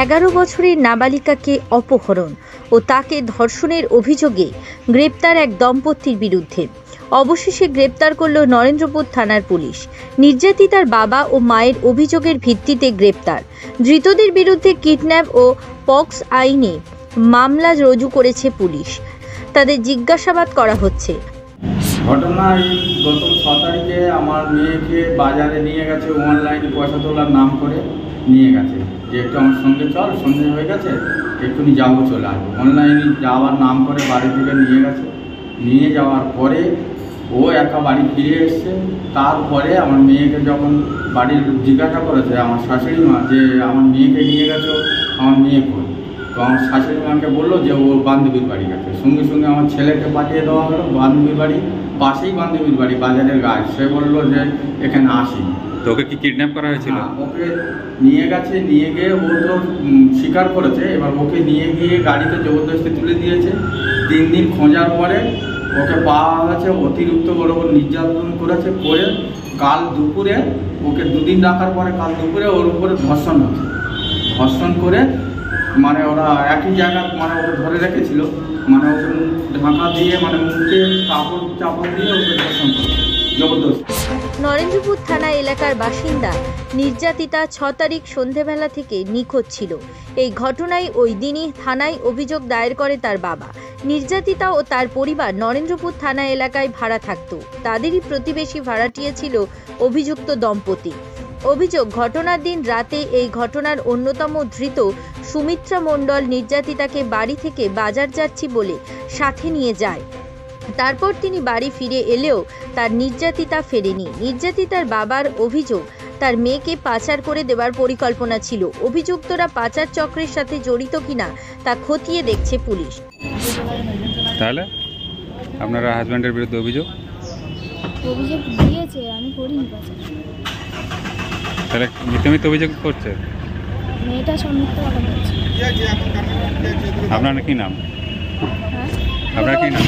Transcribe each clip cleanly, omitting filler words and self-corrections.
11 বছরের নাবালিকাকে অপহরণ ও তাকে ধর্ষণের অভিযোগে গ্রেপ্তার এক দম্পতির বিরুদ্ধে অবশেষে গ্রেপ্তার করল নরেন্দ্রপুর থানার পুলিশ। নির্যাতিতার বাবা ও মায়ের অভিযোগের ভিত্তিতে গ্রেপ্তার। ধৃতদের বিরুদ্ধে কিডন্যাপ ও পক্স আইনে মামলা রুজু করেছে পুলিশ। তাদের জিজ্ঞাসাবাদ করা হচ্ছে। ঘটনায় গত 6 তারিখে আমার মেয়েকে বাজারে নিয়ে গেছে, অনলাইনে পয়সা তোলার নাম করে নিয়ে গেছে যে একটু আমার সঙ্গে চল, সন্ধে হয়ে গেছে একটুখানি যাবো, চলে আসবো। অনলাইনে যাওয়ার নাম করে বাড়ি থেকে নিয়ে গেছে। নিয়ে যাওয়ার পরে ও একা বাড়ি ফিরে এসছে। তারপরে আমার মেয়েকে যখন বাড়ির জিজ্ঞাসা করেছে আমার শাশুড়ি মা যে আমার মেয়েকে নিয়ে গেছো, আমার মেয়ে কই, তো আমার শাশুড়ি মাকে বললো যে ও বান্ধবীর বাড়ি গেছে। সঙ্গে সঙ্গে আমার ছেলেকে পাঠিয়ে দেওয়া হলো বান্ধবীর বাড়ি, পাশেই বান্ধবীর বাড়ি, বাজারের গায়ে। সে বললো যে এখানে আসিনি। তো ওকে কি কিডন্যাপ করা হয়েছিল? ওকে নিয়ে গেছে, নিয়ে গিয়ে ও তো স্বীকার করেছে। এবার ওকে নিয়ে গিয়ে গাড়িতে জবরদস্তি তুলে দিয়েছে। 3 দিন খোঁজার পরে ওকে পাওয়া গেছে। অতিরিক্ত ওর ওপর নির্যাতন করেছে, করে কাল দুপুরে ওকে 2 দিন রাখার পরে কাল দুপুরে ওর উপরে ধর্ষণ হয়েছে। ধর্ষণ করে মানে ওরা একই জায়গায় মানে ওকে ধরে রেখেছিল, মানে ওকে ঢাকা দিয়ে মানে মুখে কাপড় চাপড় দিয়ে ওকে ধর্ষণ করেছে জবরদস্তি। নরেন্দ্রপুর থানা এলাকার বাসিন্দা নির্যাতিতা 6 তারিখ সন্ধেবেলা থেকে নিখোঁজ ছিল। এই ঘটনায় ওই দিনই থানায় অভিযোগ দায়ের করে তার বাবা। নির্যাতিতা ও তার পরিবার নরেন্দ্রপুর থানা এলাকায় ভাড়া থাকত। তাদেরই প্রতিবেশী ভাড়াটিয়া ছিল অভিযুক্ত দম্পতি। অভিযোগ, ঘটনার দিন রাতে এই ঘটনার অন্যতম ধৃত সুমিত্রা মণ্ডল নির্যাতিতাকে বাড়ি থেকে বাজার যাচ্ছি বলে সাথে নিয়ে যায়। তারপর তিনি বাড়ি ফিরে এলেও তার নির্যাতিতা ফেরেনি। নির্যাতিতার বাবার অভিযোগ, তার মেয়েকে পাচার করে দেওয়ার পরিকল্পনা ছিল। অভিযুক্তরা পাচার চক্রের সাথে জড়িত কিনা তা খতিয়ে দেখছে পুলিশ। তাহলে আপনারা হাজব্যান্ডের বিরুদ্ধে অভিযোগ দিয়েছে, আমি করিনি পাচার। তাহলে মিথ্যা অভিযোগ করছে মেয়েটা সব মিথ্যা কথা বলছে। আপনার কি নাম? আপনার কি নাম?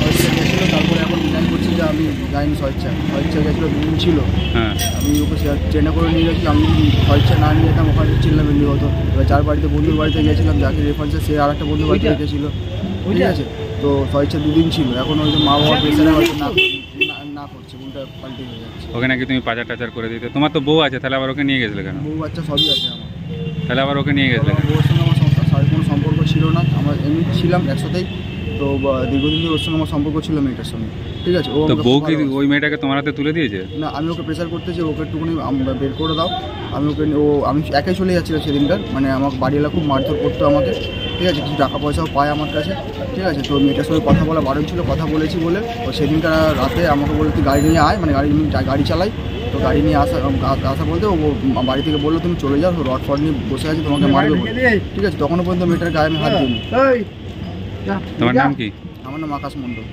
তারপরে এখন ডিজাইন করছি যে আমি যাইনি স্বেচ্ছা গেছিলো, 2 দিন ছিল। হ্যাঁ, আমি ওকে ট্রেনে করে নিয়ে গেছি। আমি স্বেচ্ছা না নিয়ে যেতাম ওখানে চিল্লামিল্লি হতো। এবার যার বাড়িতে বন্ধুর বাড়িতে গিয়েছিলাম, যাকে রেফারেন্সে সে আর একটা বন্ধুর বাড়িতে রেখেছিলো, ঠিক আছে। তো স্বেচ্ছা 2 দিন ছিল। এখন ওই যে মা বাবার প্রেশারে হয়তো না করছে, উল্টা পাল্টে হয়ে যাচ্ছে। ওকে নাকি তুমি পাচার টাচার করে দিতে। তোমার তো বউ আছে, তাহলে আবার ওকে নিয়ে গেছিলে কেন? বউ বাচ্চা সবই আছে আমার, তাহলে আবার ওকে নিয়ে গেছিলে? বউর সঙ্গে আমার কোনো সম্পর্ক ছিল না। আমরা এমনি ছিলাম একসাথেই। তো দীর্ঘদিন ধরে ওর সঙ্গে আমার সম্পর্ক ছিল মেয়েটার সঙ্গে, ঠিক আছে। ও তো বউ কি ওই মেয়েটাকে তোমার হাতে তুলে দিয়েছে? না, আমি ওকে প্রেশার করতেছি ওকে একটুখানি বের করে দাও। আমি একাই চলে যাচ্ছিলাম সেদিনকার। মানে আমার বাড়িওয়ালা খুব মারধর করতো আমাকে, ঠিক আছে। কিছু টাকা পয়সাও পায় আমার কাছে, ঠিক আছে। তো মেয়েটার সঙ্গে কথা বলা বারণ ছিল, কথা বলেছি বলে ও সেদিনকার রাতে আমাকে বলে তুই গাড়ি নিয়ে আয়, মানে গাড়ি চালাই। তো গাড়ি নিয়ে আসা বলতে ও বাড়ি থেকে বললো তুমি চলে যাও, রড ফড নিয়ে বসে আছে, তোমাকে মারবে বলে, ঠিক আছে। তখনও পর্যন্ত মেয়েটার গায়ে আমি হাত দিইনি। তোমার নাম কি? আমার নাম আকাশ মণ্ডল।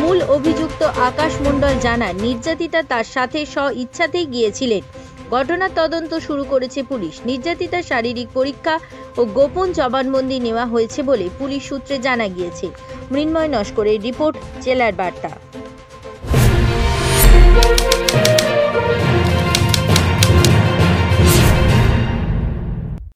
মূল অভিযুক্ত আকাশ মণ্ডল জানান, নির্যাতিতা তার সাথে স্ব-ইচ্ছাতেই গিয়েছিলেন। ঘটনার তদন্ত শুরু করেছে পুলিশ। নির্যাতিতার শারীরিক পরীক্ষা ও গোপন জবানবন্দি নেওয়া হয়েছে বলে পুলিশ সূত্রে জানা গিয়েছে। মৃন্ময় নস্করের রিপোর্ট, জেলার বার্তা।